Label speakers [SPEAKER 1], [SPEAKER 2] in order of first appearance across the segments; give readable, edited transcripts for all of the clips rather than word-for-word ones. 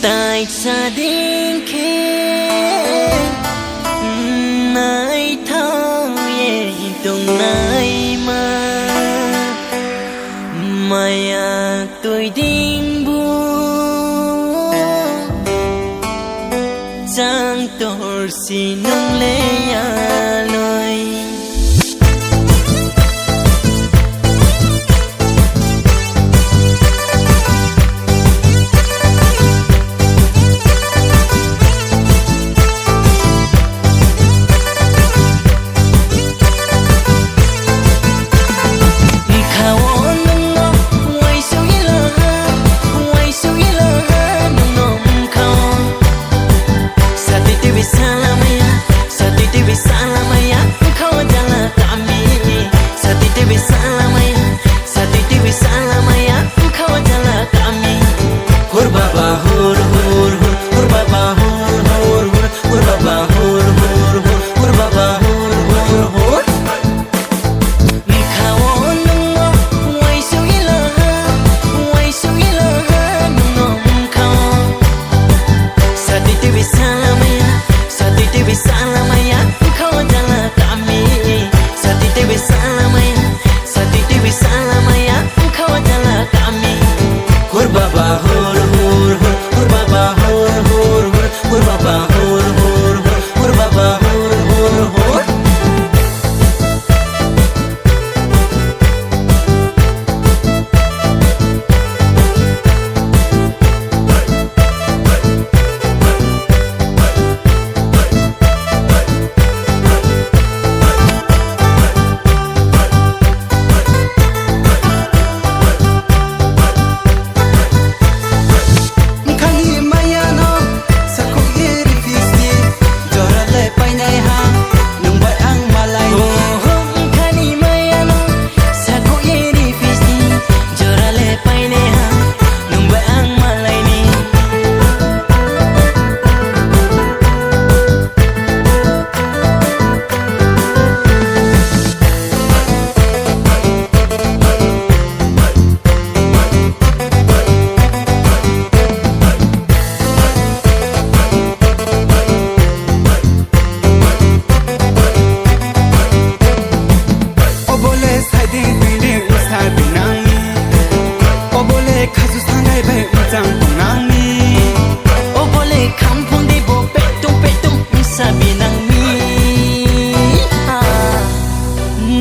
[SPEAKER 1] tại gia đình kia nay thao ye tung nay mà maya tôi đinh bu giang tor xin nông lê lôi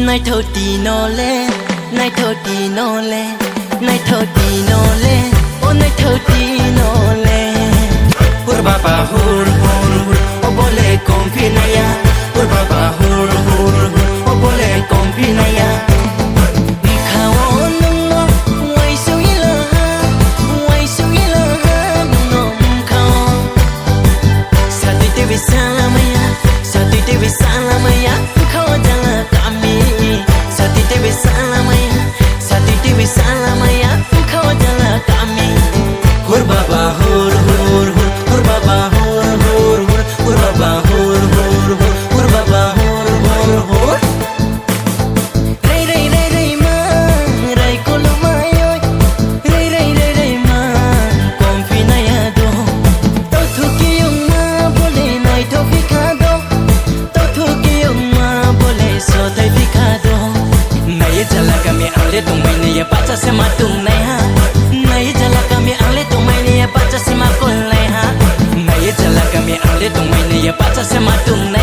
[SPEAKER 1] nay thôi đi nó lên, nay thôi đi nó lên, nay thôi đi nó lên, ô nay thôi đi nó lên. Hur baba hur hur hur, ô bole con pinaya. Hur baba hur hur hur, ô bole con pinaya. Salamaya, sati tevi salamaya, kau jangan kami. Sati tevi salamaya, kau jangan kami. Hur baba hur hur hur, hur baba hur hur hur, hur baba hur hur hur, hur baba hur hur hur. Ray ray ray ray ma, ray kolumayo, ray ray ray ray ma, konfinaya do. Tau thuki yung ma boleh naik to ficado, tau thuki yung ma boleh so tai ficado. Naya jala kami ale tung mai naya baca sema tung nai ha. Naya jala kami ale tung mai naya baca sema kol nai ha. Naya jala kami ale tung mai naya baca sema tung nai.